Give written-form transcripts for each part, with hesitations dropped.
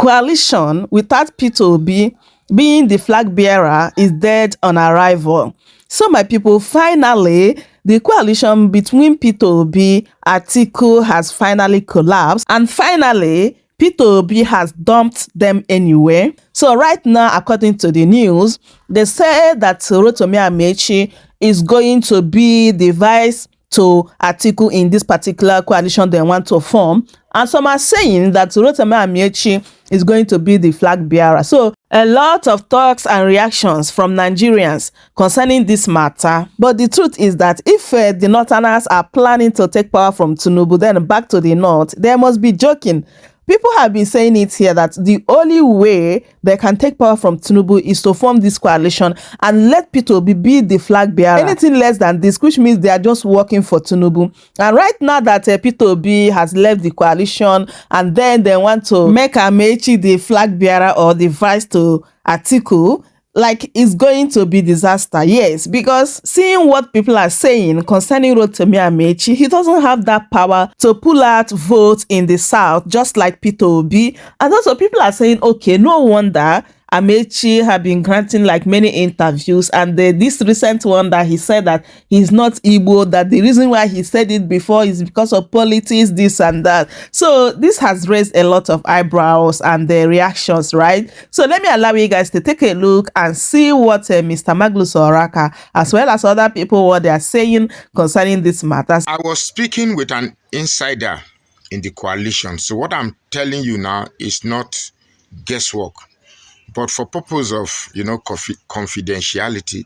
coalition without Peter Obi being the flag bearer is dead on arrival. So my people, finally, the coalition between Peter Obi and Atiku has finally collapsed, and finally, Peter Obi has dumped them anyway. So right now, according to the news, they say that Rotomi Amaechi is going to be the vice to Atiku in this particular coalition they want to form. And some are saying that Rotomi Amaechi is going to be the flag bearer. So a lot of talks and reactions from Nigerians concerning this matter. But the truth is that if the Northerners are planning to take power from Tunu, then back to the North, they must be joking. People have been saying it here that the only way they can take power from Tunu is to form this coalition and let Peter Obi be the flag bearer. Anything less than this, which means they are just working for Tunu. And right now that Peter Obi has left the coalition and then they want to make Amaechi the flag bearer or the vice to Atiku, like, it's going to be disaster. Yes, because seeing what people are saying concerning Rotomi Amaechi, he doesn't have that power to pull out votes in the South, just like Peter Obi. And also people are saying, okay, no wonder Amaechi have been granting like many interviews, and this recent one that he said that he's not Igbo, that the reason why he said it before is because of politics, this and that. So this has raised a lot of eyebrows and the reactions, right? So let me allow you guys to take a look and see what Mr. Maglus Oraka, as well as other people, what they are saying concerning this matters. I was speaking with an insider in the coalition, so what I'm telling you now is not guesswork. But for purpose of, confidentiality,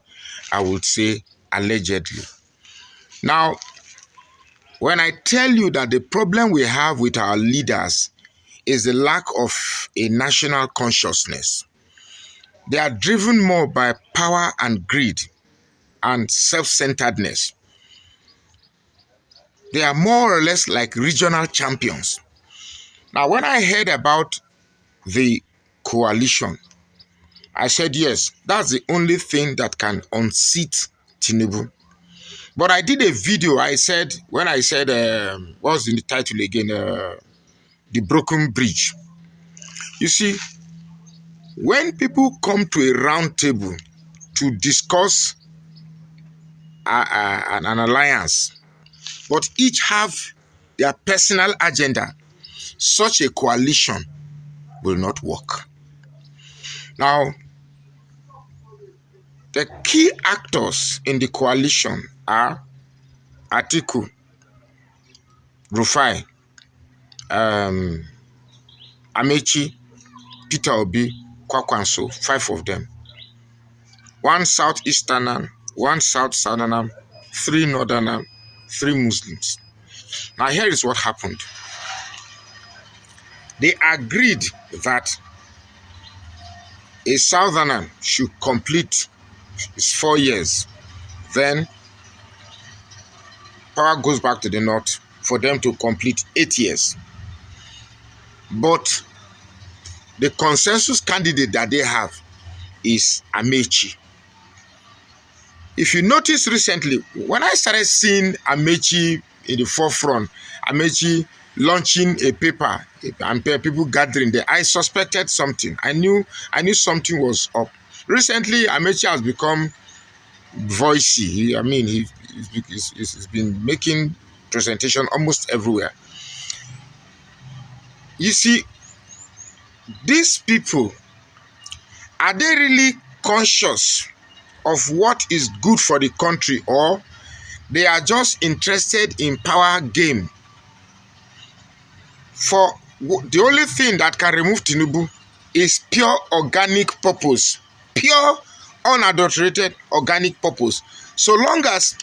I would say allegedly. Now, when I tell you that the problem we have with our leaders is the lack of a national consciousness, they are driven more by power and greed and self-centeredness. They are more or less like regional champions. Now, when I heard about the coalition, I said, yes, that's the only thing that can unseat Tinubu. But I did a video, I said, when I said, what's in the title again? The Broken Bridge. You see, when people come to a round table to discuss an alliance, but each have their personal agenda, such a coalition will not work. Now, the key actors in the coalition are Atiku, El-Rufai, Amaechi, Peter Obi, Kwakwanso, 5 of them. 1 Southeasterner, 1 South-Southerner, 3 Northerner, 3 Muslims. Now here is what happened. They agreed that a Southerner should complete his 4 years. Then power goes back to the North for them to complete 8 years. But the consensus candidate that they have is Amaechi. If you notice recently, when I started seeing Amaechi in the forefront, Amaechi launching a paper and people gathering there, I suspected something. I knew something was up. Recently, Amaechi has become voicey. He's been making presentation almost everywhere. You see, these people, are they really conscious of what is good for the country, or they are just interested in power game? For the only thing that can remove Tinubu is pure organic purpose, pure unadulterated organic purpose. So long as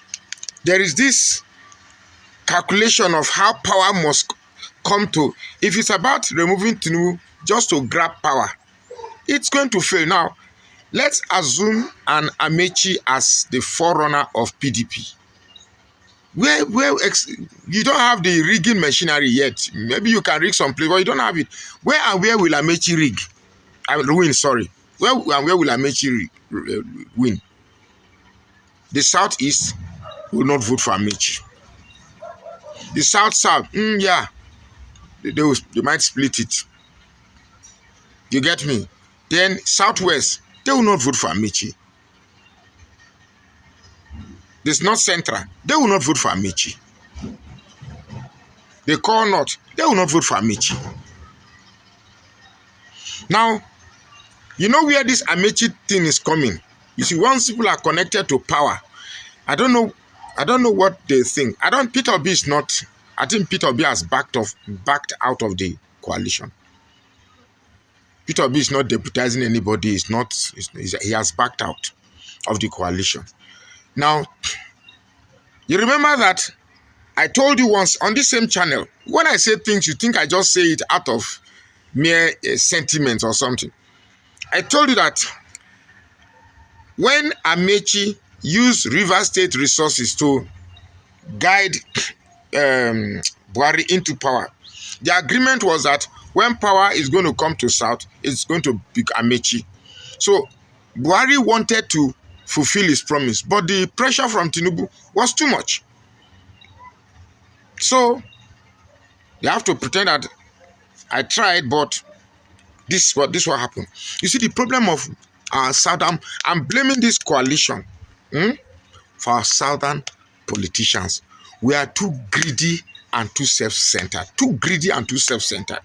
there is this calculation of how power must come to, if it's about removing Tunu just to grab power, it's going to fail. Now, let's assume an Amaechi as the forerunner of PDP. Where you don't have the rigging machinery yet. Maybe you can rig some place, but you don't have it. Where will Amaechi rig? Win, sorry. Where will Amaechi win? The Southeast will not vote for Amaechi. The South, yeah, they might split it. You get me? Then Southwest, they will not vote for Amaechi. This North Central, they will not vote for Amaechi. They call North, they will not vote for Amaechi. Now, you know where this Amaechi thing is coming. You see, once people are connected to power, I don't know what they think. Peter Obi is not. I think Peter Obi has backed out of the coalition. Peter Obi is not deputizing anybody. He has backed out of the coalition. Now, you remember that I told you once on this same channel, when I say things, you think I just say it out of mere sentiment or something. I told you that when Amaechi used River State resources to guide Buhari into power, the agreement was that when power is going to come to South, it's going to be Amaechi. So Buhari wanted to fulfill his promise, but the pressure from Tinubu was too much. So you have to pretend that I tried, but this what happened. You see, the problem of our southern, I'm blaming this coalition for our southern politicians. We are too greedy and too self-centered. Too greedy and too self-centered.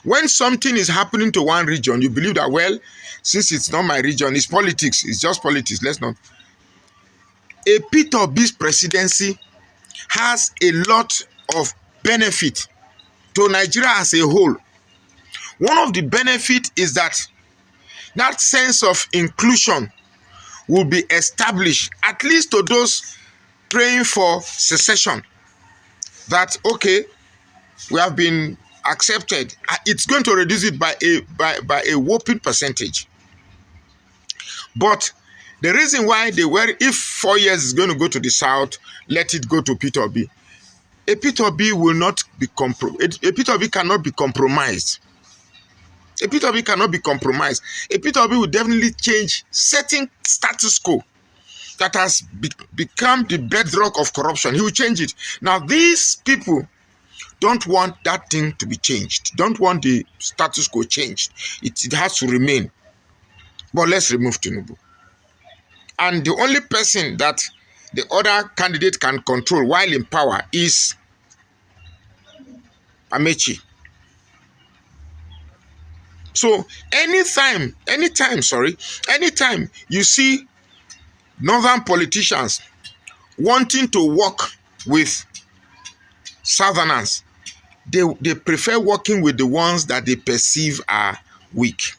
When something is happening to one region, you believe that, well, since it's not my region, it's politics. It's just politics. Let's not. A Peter Obi's presidency has a lot of benefit to Nigeria as a whole. One of the benefits is that sense of inclusion will be established, at least to those praying for secession, that, okay, we have been accepted. It's going to reduce it by a whopping percentage. But the reason why if 4 years is going to go to the South, let it go to Peter Obi. A Peter Obi will not be a Peter Obi cannot be compromised. A Peter Obi cannot be compromised. A Peter Obi will definitely change certain status quo that has become the bedrock of corruption. He will change it. Now, these people don't want that thing to be changed. Don't want the status quo changed. It has to remain. But let's remove Tinubu. And the only person that the other candidate can control while in power is Amaechi. So anytime you see northern politicians wanting to work with southerners, they prefer working with the ones that they perceive are weak.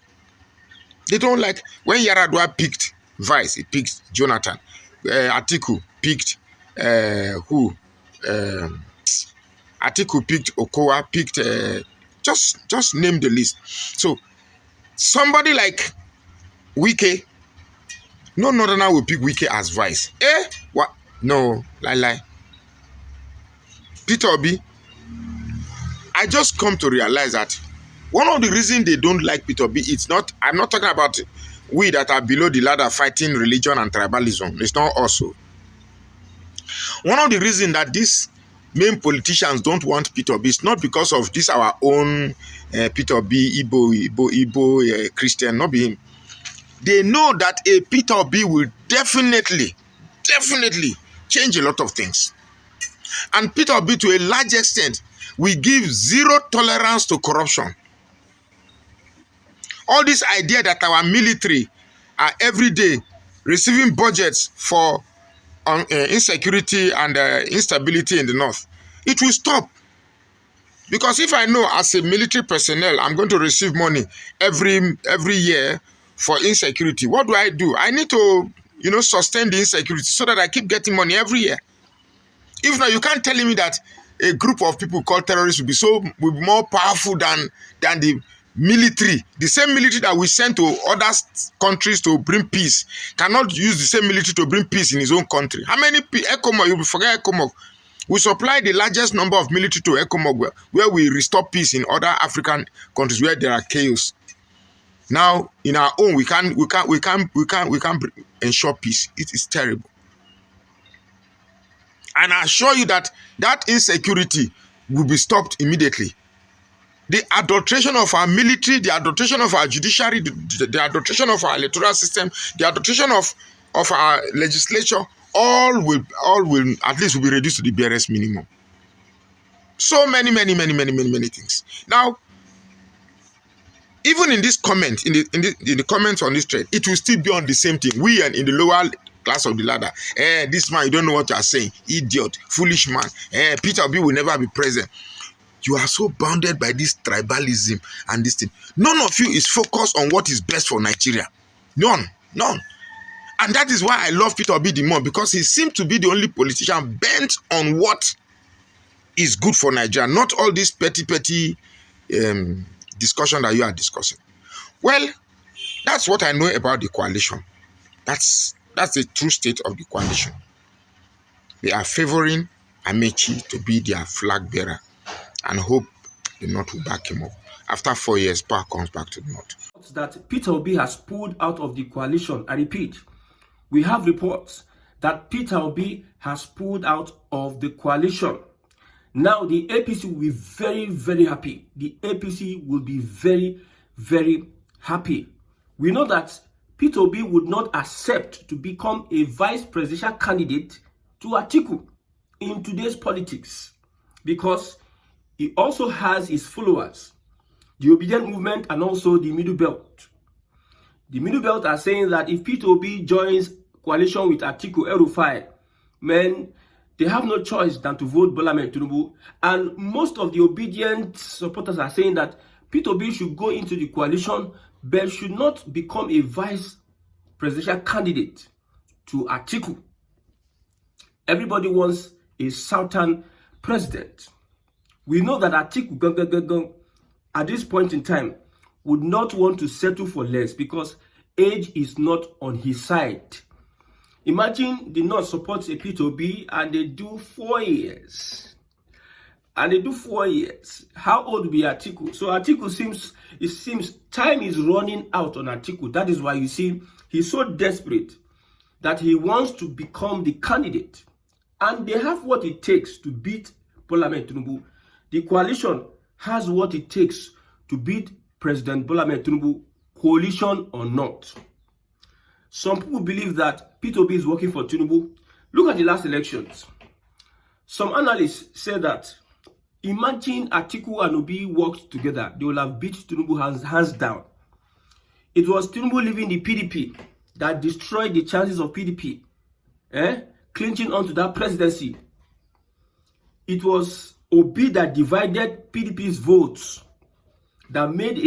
They don't like when Yaradua picked Vice, he picked Jonathan. Atiku picked Atiku picked Okowa, picked just name the list. So somebody like Wike, no northerner will pick Wike as Vice. What? No, lie. Peter Obi, I just come to realize that one of the reasons they don't like Peter Obi, I'm not talking about we that are below the ladder fighting religion and tribalism. It's not also. One of the reasons that these main politicians don't want Peter Obi is not because of this our own Peter Obi, Igbo, Christian, not be him. They know that a Peter Obi will definitely change a lot of things. And Peter Obi, to a large extent, will give zero tolerance to corruption. All this idea that our military are every day receiving budgets for insecurity and instability in the north, it will stop. Because if I know as a military personnel I'm going to receive money every year for insecurity, what do? I need to sustain the insecurity so that I keep getting money every year. If not, you can't tell me that a group of people called terrorists will be more powerful than the military. The same military that we send to other countries to bring peace cannot use the same military to bring peace in his own country. How many ECOMOG? You will forget ECOMOG. We supply the largest number of military to ECOMOG, where we restore peace in other African countries where there are chaos. Now, in our own, we can't ensure peace. It is terrible. And I assure you that insecurity will be stopped immediately. The adulteration of our military, the adulteration of our judiciary, the adulteration of our electoral system, the adulteration of our legislature, all will at least will be reduced to the barest minimum. So many things. Now, even in this comment, in the comments on this thread, it will still be on the same thing. We and in the lower class of the ladder, this man, you don't know what you are saying, idiot, foolish man. Peter Obi will never be president. You are so bounded by this tribalism and this thing. None of you is focused on what is best for Nigeria. None. And that is why I love Peter Obi the more, because he seems to be the only politician bent on what is good for Nigeria, not all this petty discussion that you are discussing. Well, that's what I know about the coalition. That's the true state of the coalition. They are favoring Amaechi to be their flag bearer and hope the North will back him up. After 4 years, power comes back to the North. That Peter Obi has pulled out of the coalition. I repeat, we have reports that Peter Obi has pulled out of the coalition. Now, the APC will be very happy. The APC will be very happy. We know that Peter Obi would not accept to become a vice presidential candidate to Atiku in today's politics, because he also has his followers, the obedient movement and also the middle belt. The middle belt are saying that if Peter Obi joins coalition with Atiku, El-Rufai, man, they have no choice than to vote Bola Tinubu. And most of the obedient supporters are saying that Peter Obi should go into the coalition but should not become a vice presidential candidate to Atiku. Everybody wants a southern president. We know that Atiku, at this point in time, would not want to settle for less because age is not on his side. Imagine the North supports a Peter Obi and they do 4 years. How old will be Atiku? So Atiku seems time is running out on Atiku. That is why you see he's so desperate that he wants to become the candidate. And they have what it takes to beat Bola Tinubu. The coalition has what it takes to beat President Bola Tinubu, coalition or not. Some people believe that Peter Obi is working for Tinubu. Look at the last elections. Some analysts say that imagine Atiku and Obi worked together, they will have beat Tinubu hands down. It was Tinubu leaving the PDP that destroyed the chances of PDP clinching onto that presidency. It was Obi that divided PDP's votes that made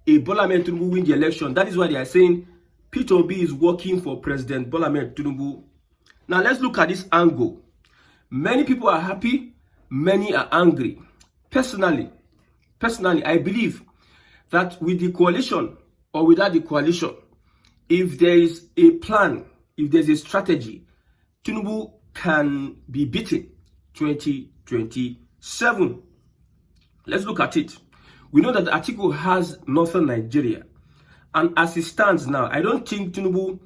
a Bola Tinubu win the election. That is why they are saying Peter Obi is working for President Bola Tinubu. Now let's look at this angle. Many people are happy, many are angry. Personally, I believe that with the coalition or without the coalition, if there is a plan, if there's a strategy, Tinubu can be beaten 2027. Let's look at it. We know that Atiku has northern Nigeria. And as it stands now, I don't think Tinubu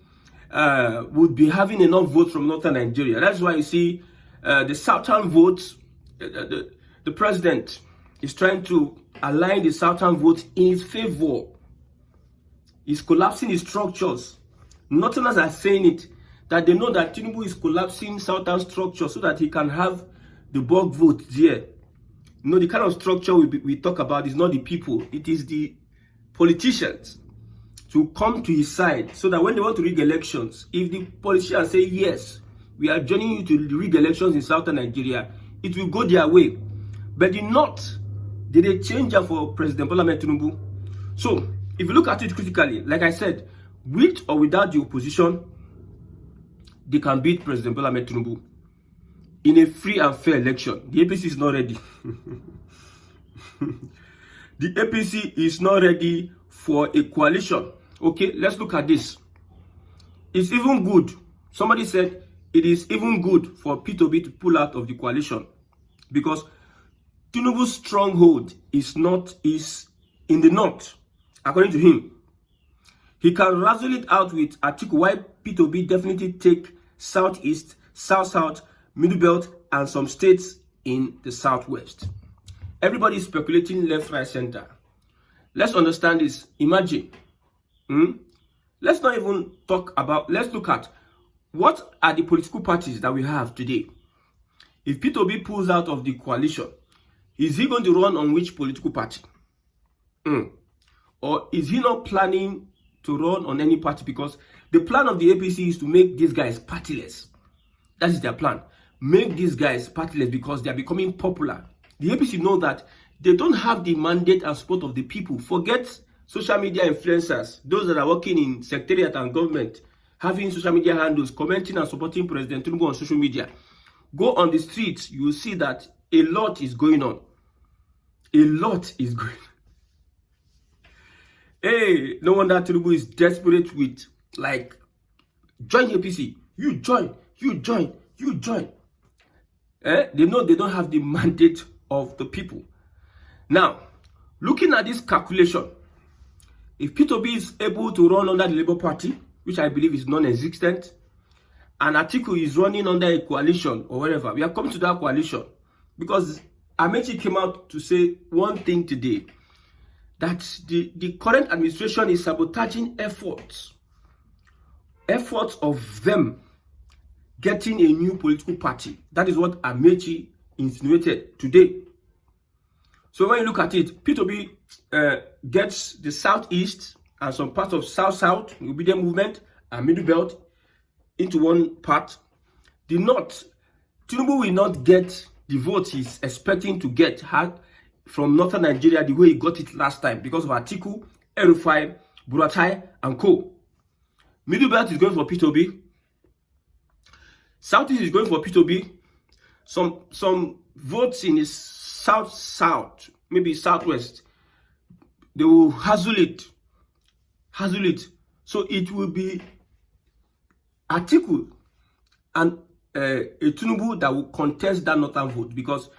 would be having enough votes from northern Nigeria. That's why you see the southern votes, the president is trying to align the southern votes in his favor. He's collapsing his structures. Northerners are saying it, that they know that Tinubu is collapsing southern structures so that he can have the bulk vote there. You know, the kind of structure we talk about is not the people, it is the politicians to come to his side so that when they want to rig elections, if the politicians say, yes, we are joining you to rig elections in southern Nigeria, it will go their way. But the North, did they change that for President Bola Tinubu? So, if you look at it critically, like I said, with or without the opposition, they can beat President Bola Tinubu in a free and fair election. The APC is not ready. The APC is not ready for a coalition. Okay, let's look at this. It's even good. Somebody said it is even good for Peter Obi to pull out of the coalition because Tinubu's stronghold is in the North, according to him. He can razzle it out with Atiku, while Peter Obi definitely take southeast, south-south, middle belt, and some states in the southwest. Everybody is speculating left, right, center. Let's understand this. Imagine. Let's not even talk about, let's look at what are the political parties that we have today. If Peter Obi pulls out of the coalition, is he going to run on which political party? Or is he not planning to run on any party? Because the plan of the APC is to make these guys partyless. That is their plan. Make these guys partyless because they are becoming popular. The APC know that they don't have the mandate and support of the people. Forget social media influencers, those that are working in secretariat and government, having social media handles, commenting and supporting President Tunu on social media. Go on the streets, you will see that a lot is going on. A lot is going on. Hey, no wonder Tinubu is desperate with, like, join the APC. You join, you join, you join. They know they don't have the mandate of the people. Now, looking at this calculation, if Peter Obi is able to run under the Labour Party, which I believe is non-existent, and Atiku is running under a coalition or whatever, we are coming to that coalition because Amaechi came out to say one thing today, that the current administration is sabotaging efforts of them getting a new political party. That is what Amaechi insinuated today. So when you look at it, Peter Obi gets the southeast and some parts of south-south, the obedient movement and middle belt into one part. The north, Tinubu will not get the vote he's expecting to get from northern Nigeria the way he got it last time because of Atiku, El-Rufai, Buratai, and co. Middle belt is going for Peter Obi. Southeast is going for Peter Obi. Some votes in the south, maybe southwest, they will hassle it. So it will be Atiku and a Tinubu that will contest that northern vote because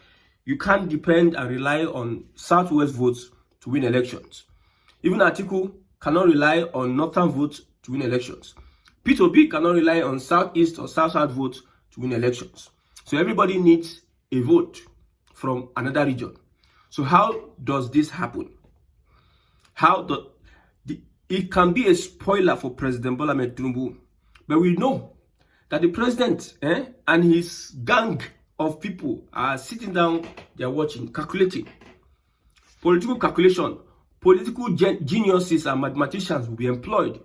you can't depend and rely on southwest votes to win elections. Even Atiku cannot rely on northern votes to win elections. Peter Obi cannot rely on southeast or south-south votes to win elections. So everybody needs a vote from another region. So how does this happen? It can be a spoiler for President Bola Ahmed Tinubu, but we know that the president and his gang of people are sitting down, they are watching, calculating. Political calculation, political geniuses and mathematicians will be employed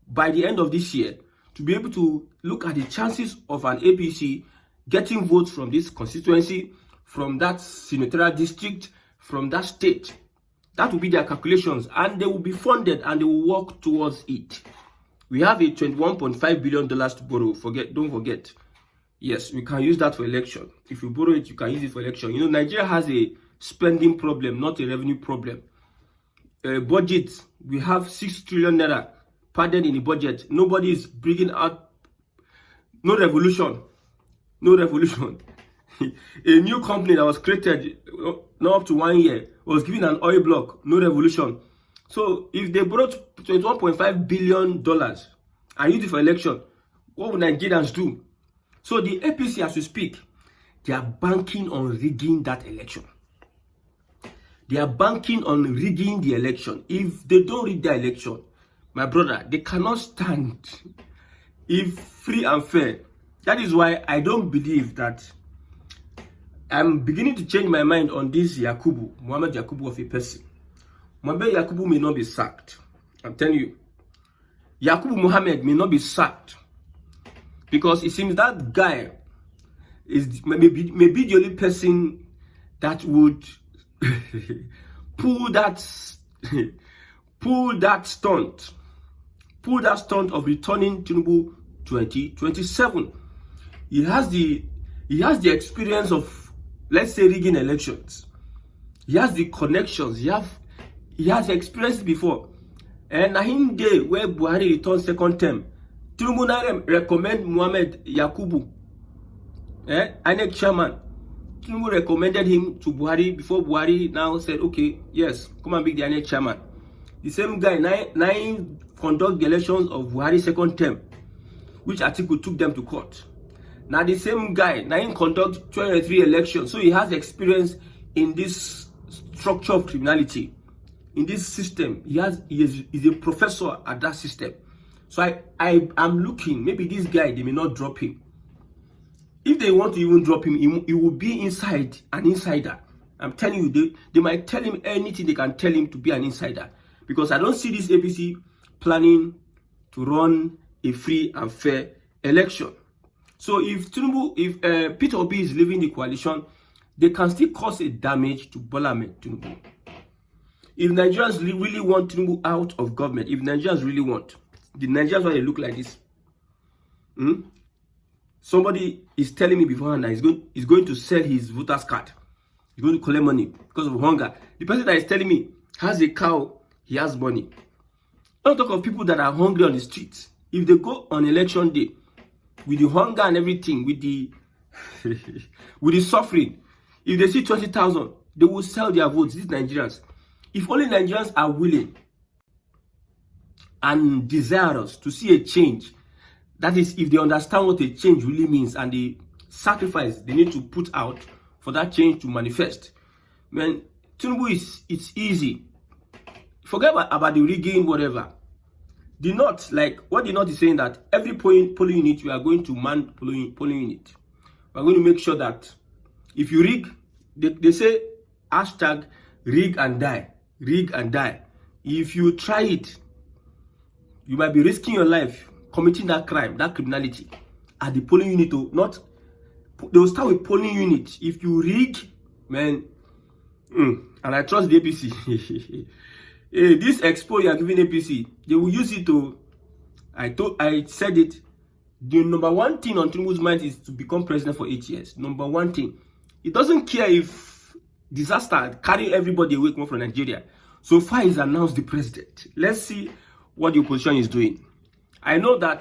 by the end of this year to be able to look at the chances of an APC getting votes from this constituency, from that senatorial district, from that state. That will be their calculations, and they will be funded and they will work towards it. We have a $21.5 billion to borrow. Don't forget. Yes, we can use that for election. If you borrow it, you can use it for election. You know, Nigeria has a spending problem, not a revenue problem. Budget, we have 6 trillion naira padded in the budget. Nobody is bringing out. No revolution. A new company that was created not up to 1 year was given an oil block. No revolution. So if they brought $21.5 billion and used it for election, what would Nigerians do? So the APC, as we speak, they are banking on rigging that election. They are banking on rigging the election. If they don't rig the election, my brother, they cannot stand if free and fair. That is why I don't believe that. I'm beginning to change my mind on this Muhammad Yakubu of a person. Muhammad Yakubu may not be sacked. I'm telling you. Yakubu Muhammad may not be sacked. Because it seems that guy is maybe the only person that would pull that stunt of returning Tinubu 2027. He has the experience of, let's say, rigging elections. He has the connections. He has experienced before. And in day where Buhari returned second term, Tinubu recommend Muhammad Yakubu, INEC chairman. Tinubu recommended him to Buhari before Buhari now said, okay, yes, come and be the INEC chairman. The same guy nine conduct the elections of Buhari's second term, which Atiku took them to court. Now the same guy nine conduct 23 elections, so he has experience in this structure of criminality in this system. He's a professor at that system. So I'm looking, maybe this guy, they may not drop him. If they want to even drop him, he will be inside, an insider. I'm telling you, they might tell him anything they can tell him to be an insider. Because I don't see this APC planning to run a free and fair election. So if Peter Obi is leaving the coalition, they can still cause a damage to Bola Ahmed Tinubu. If Nigerians really want Tinubu out of government, if Nigerians really want, the Nigerians want to look like this. Somebody is telling me beforehand that he's going to sell his voter's card. He's going to collect money because of hunger. The person that is telling me has a cow, he has money. Don't talk of people that are hungry on the streets. If they go on election day with the hunger and everything, with the with the suffering, if they see 20,000, they will sell their votes. These Nigerians. If only Nigerians are willing and desirous to see a change, that is, if they understand what a change really means and the sacrifice they need to put out for that change to manifest. Man, Tinubu it's easy. Forget about the rigging, whatever. The North, like what the North is saying, that every polling unit, we are going to man polling unit. We are going to make sure that if you rig, they say hashtag rig and die. Rig and die. If you try it, you might be risking your life committing that crime, that criminality at the polling unit. They will start with polling unit. If you rig, man, and I trust the APC. This expo you are giving APC, they will use it to. I said it. The number one thing on Tinubu's mind is to become president for 8 years. Number one thing. He doesn't care if disaster carry everybody away from Nigeria. So far, he's announced the president. Let's see what the opposition is doing. I know that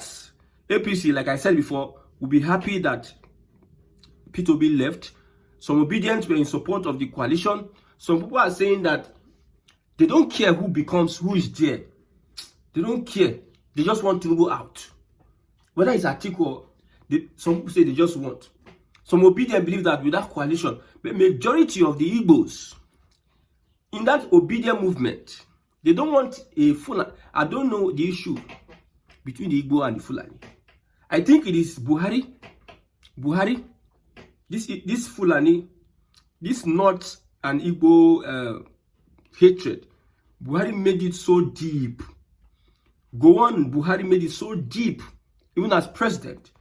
APC, like I said before, will be happy that Peter Obi left. Some obedience were in support of the coalition. Some people are saying that they don't care who is there. They don't care. They just want to go out. Whether it's Atiku or some people say they just want. Some obedient believe that with that coalition, the majority of the Igbos in that obedient movement, they don't want a Fulani. I don't know the issue between the Igbo and the Fulani. I think it is Buhari. This Fulani, this North and Igbo hatred, Buhari made it so deep. Buhari made it so deep, even as president.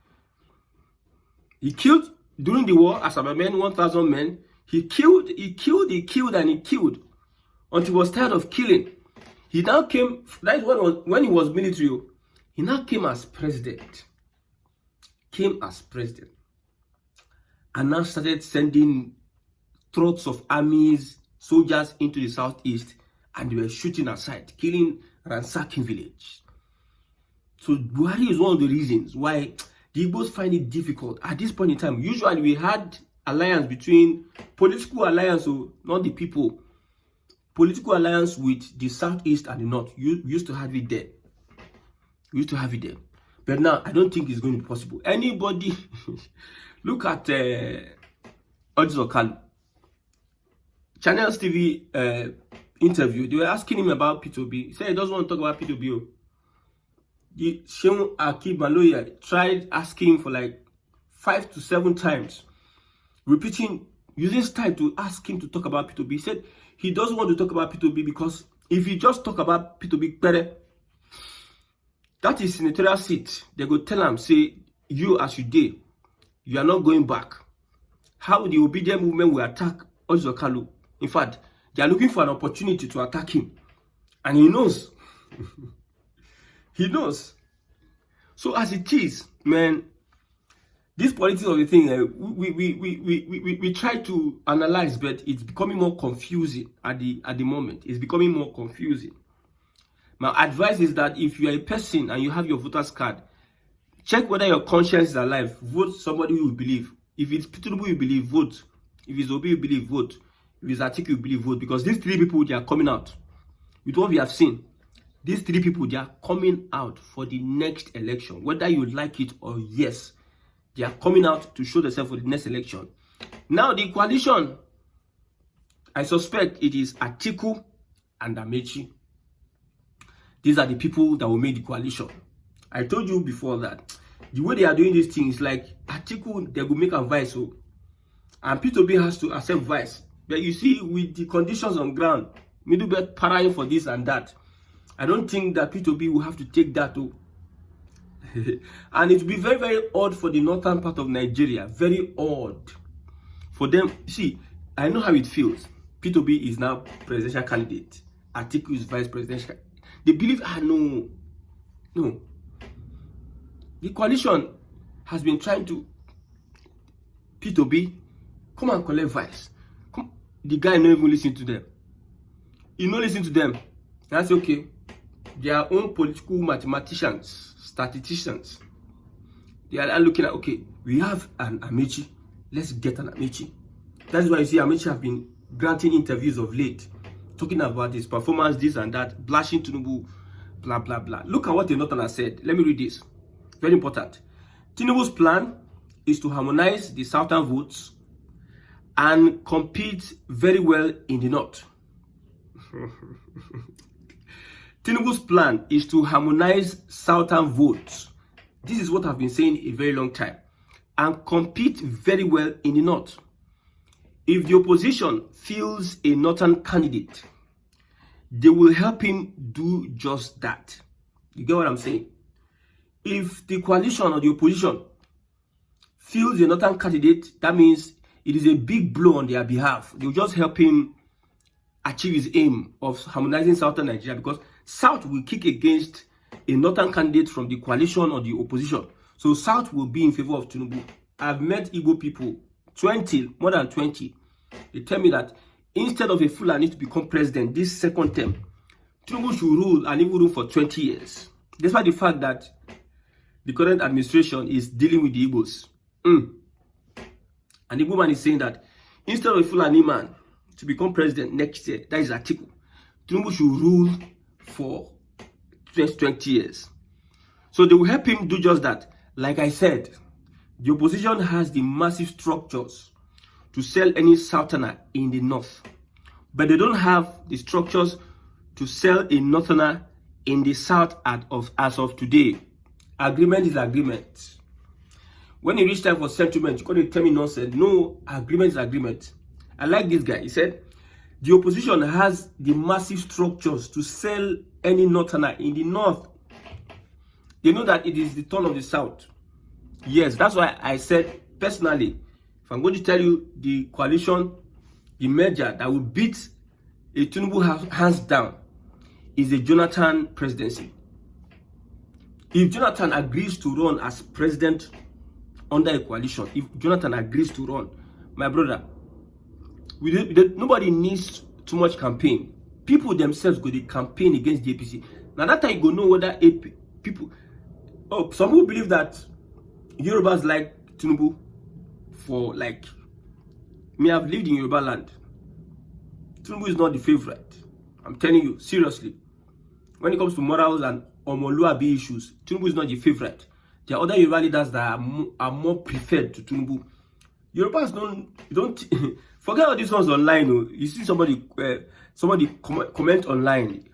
He killed, during the war, as a man, 1,000 men. He killed, until he was tired of killing. He now came, that is when he was military, he now came as president. And now started sending trucks of armies, soldiers into the southeast, and they were shooting aside, killing, ransacking village. So Buhari is one of the reasons why the Igbos find it difficult at this point in time. Usually we had alliance between, political alliance, so not the people, political alliance with the southeast and the north. You used to have it there. But now I don't think it's going to be possible. Anybody, look at Kalu. Channels TV interview. They were asking him about Peter Obi. He said he doesn't want to talk about Peter Obi. Shehu Akib Maloya tried asking him for like 5 to 7 times, repeating, using style to ask him to talk about Peter Obi. He said he doesn't want to talk about Peter Obi because if he just talk about Peter Obi, that is senatorial seat. They go tell him, say, you as you did, you are not going back. How the obedient movement will attack Kalu. In fact, they are looking for an opportunity to attack him. And he knows. He knows. So as it is, man, this politics of the thing, we try to analyze, but it's becoming more confusing at the moment. It's becoming more confusing. My advice is that if you are a person and you have your voter's card, check whether your conscience is alive. Vote somebody who you believe. If it's Peter Obi you believe, vote. If it's Obi you believe, vote. If it's Atiku you believe, vote. Because these 3 people, they are coming out. With what we have seen, these 3 people, they are coming out for the next election. Whether you like it or yes, they are coming out to show themselves for the next election. Now, the coalition, I suspect it is Atiku and Amaechi. These are the people that will make the coalition. I told you before that the way they are doing these things, like Atiku, they will make a vice, so, and Peter Obi has to accept vice. But you see, with the conditions on ground, middle belt parrying for this and that, I don't think that Peter Obi will have to take that too. And it will be very, very odd for the northern part of Nigeria. Very odd for them. See, I know how it feels. Peter Obi is now presidential candidate. Atiku is vice presidential. They believe, no. The coalition has been trying to, Peter Obi, come and collect vice. Come. The guy not even listen to them. He not listen to them. That's okay. Their own political mathematicians, statisticians, they are looking at, okay, we have an Amaechi. Let's get an Amaechi. That's why you see Amaechi have been granting interviews of late, talking about his performance, this and that, bashing Tinubu, blah, blah, blah. Look at what the Northern has said. Let me read this. Very important. Tinubu's plan is to harmonize the Southern votes and compete very well in the North. Tinubu's plan is to harmonize Southern votes. This is what I've been saying a very long time. And compete very well in the North. If the opposition fields a Northern candidate, they will help him do just that. You get what I'm saying? If the coalition or the opposition fields a Northern candidate, that means it is a big blow on their behalf. They will just help him achieve his aim of harmonizing Southern Nigeria, because South will kick against a Northern candidate from the coalition or the opposition. So South will be in favor of Tinubu. I've met Igbo people, more than 20. They tell me that instead of a Fulani to become president this second term, Tinubu should rule, and he will rule for 20 years. Despite the fact that the current administration is dealing with the Igbos. And the woman is saying that instead of a Fulani man to become president next year, that is Atiku, Tinubu should rule for 20 years. So they will help him do just that. Like I said, the opposition has the massive structures to sell any Southerner in the North. But they don't have the structures to sell a Northerner in the South as of today. Agreement is agreement. When it reach time for settlement, you can't tell me nonsense. No, agreement is agreement. I like this guy. He said, the opposition has the massive structures to sell any Northerner in the North. They know that it is the turn of the South. Yes, that's why I said, personally, if I'm going to tell you the coalition, the merger that will beat a Tinubu hands down, is a Jonathan presidency. If Jonathan agrees to run as president under a coalition, if Jonathan agrees to run, my brother, nobody needs too much campaign. People themselves go to campaign against the APC. Now that time you go know whether people. Oh, some people believe that Yorubas like Tinubu for like. Me, I've lived in Yoruba land. Tinubu is not the favorite. I'm telling you seriously. When it comes to morals and Omoluabi issues, Tinubu is not the favorite. There are other Yoruba leaders that are more preferred to Tinubu. Yorubas don't forget all these ones online. You see somebody comment online.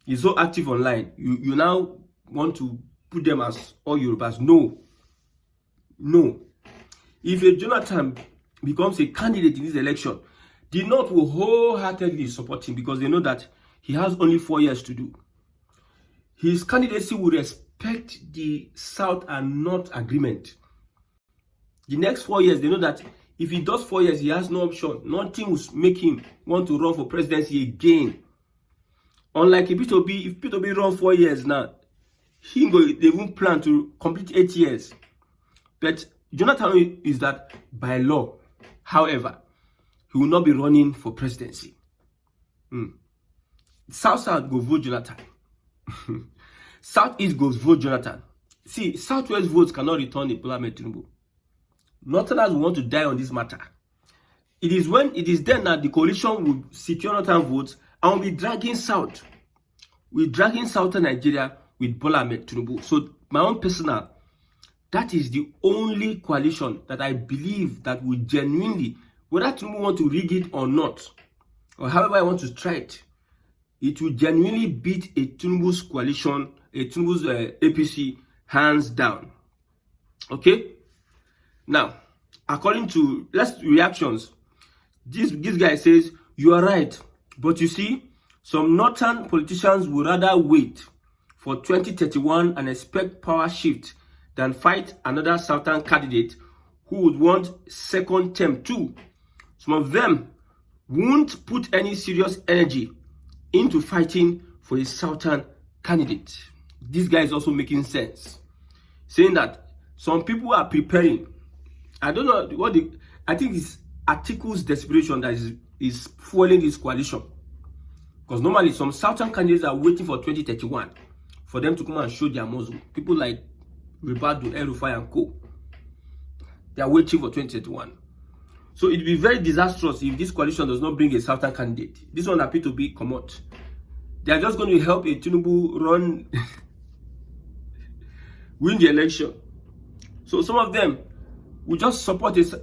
He's so active online. You now want to put them as all Yorubas. No. If a Jonathan becomes a candidate in this election, the North will wholeheartedly support him, because they know that he has only 4 years to do. His candidacy will respect the South and North agreement. The next 4 years, they know that if he does 4 years, he has no option. Nothing will make him want to run for presidency again. Unlike Peter Obi, if Peter Obi run 4 years now, they won't plan to complete 8 years. But Jonathan is that by law. However, he will not be running for presidency. South go vote Jonathan. Southeast goes vote Jonathan. See, Southwest votes cannot return a Parliament Tinubu. Northerners will want to die on this matter. It is then that the coalition will secure Northern votes and will be dragging South. We're dragging Southern Nigeria with Bola Ahmed Tinubu. So my own personal, that is the only coalition that I believe that will genuinely, whether Tinubu want to rig it or not, or however I want to try it, it will genuinely beat a Tinubu's coalition, a Tinubu's APC, hands down. Okay? Now, according to reactions, this guy says, you are right, but you see, some northern politicians would rather wait for 2031 and expect power shift than fight another southern candidate who would want second term too. Some of them won't put any serious energy into fighting for a southern candidate. This guy is also making sense, saying that some people are preparing. I don't know what I think it's Atiku's desperation that is fueling this coalition. Because normally some southern candidates are waiting for 2031 for them to come and show their muscle. People like Ribadu, El-Rufai and co. They are waiting for 2031. So it will be very disastrous if this coalition does not bring a southern candidate. This one appears to be come out. They are just going to help a Tinubu run, win the election. So some of them will just support this.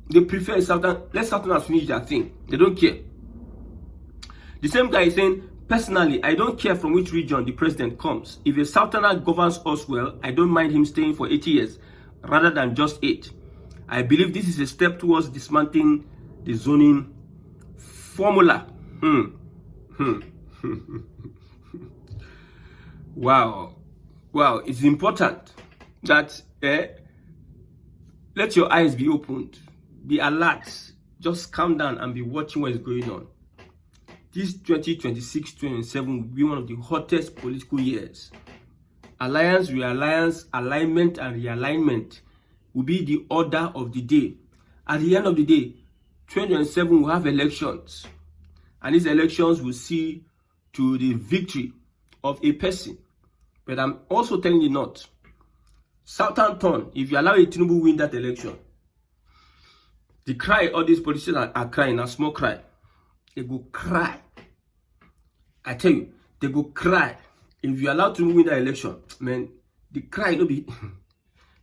They prefer a southern. Let southerners finish their thing. They don't care. The same guy is saying, personally, I don't care from which region the president comes. If a southerner governs us well, I don't mind him staying for 80 years rather than just 8. I believe this is a step towards dismantling the zoning formula. Wow. It's important that let your eyes be opened, be alert, just calm down and be watching what is going on. This 2026-27 will be one of the hottest political years. Alliance, realliance, alignment, and realignment will be the order of the day. At the end of the day, 2027 will have elections. And these elections will see to the victory of a person. But I'm also telling you not. Southern turn, if you allow a Tinubu win that election, the cry all these politicians are crying, a small cry. They go cry. I tell you, they go cry. If you allow Tinubu win that election, man, the cry will be.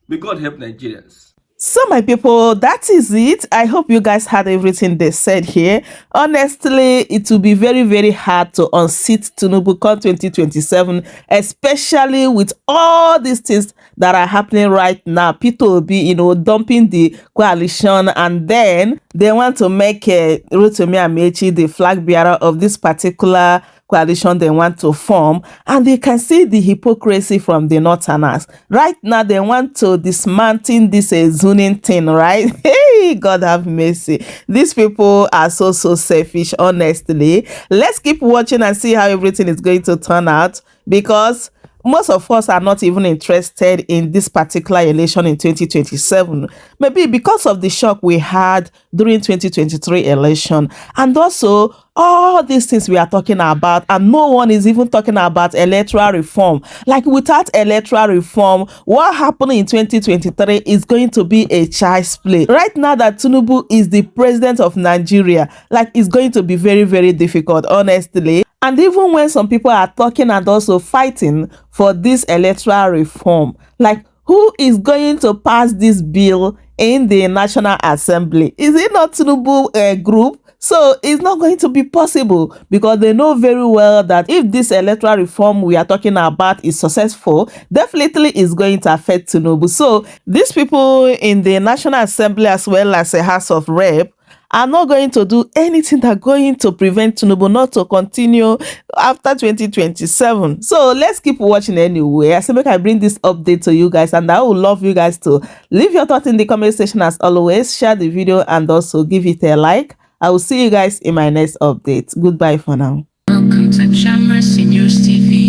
May God help Nigerians. So my people, that is it. I hope you guys had everything they said here. Honestly, it will be very, very hard to unseat Tinubu come 2027, especially with all these things that are happening right now. Peter Obi, dumping the coalition, and then they want to make Rotomi Amaechi the flag bearer of this particular coalition they want to form, and they can see the hypocrisy from the northerners. Right now, they want to dismantle this zoning thing, right? Hey, God have mercy. These people are so selfish, honestly. Let's keep watching and see how everything is going to turn out, because most of us are not even interested in this particular election in 2027. Maybe because of the shock we had during 2023 election. And also, all these things we are talking about, and no one is even talking about electoral reform. Like, without electoral reform, what happened in 2023 is going to be a child's play. Right now that Tinubu is the president of Nigeria, like, it's going to be very, very difficult, honestly. And even when some people are talking and also fighting for this electoral reform, like, who is going to pass this bill in the National Assembly? Is it not Tinubu group? So it's not going to be possible, because they know very well that if this electoral reform we are talking about is successful, definitely is going to affect Tinubu. So these people in the National Assembly as well as a House of Rep are not going to do anything that going to prevent Tinubu not to continue after 2027. So let's keep watching anyway. I say make I bring this update to you guys, and I would love you guys to leave your thoughts in the comment section as always. Share the video and also give it a like. I will see you guys in my next update. Goodbye for now. Welcome to Shammer Seniors TV.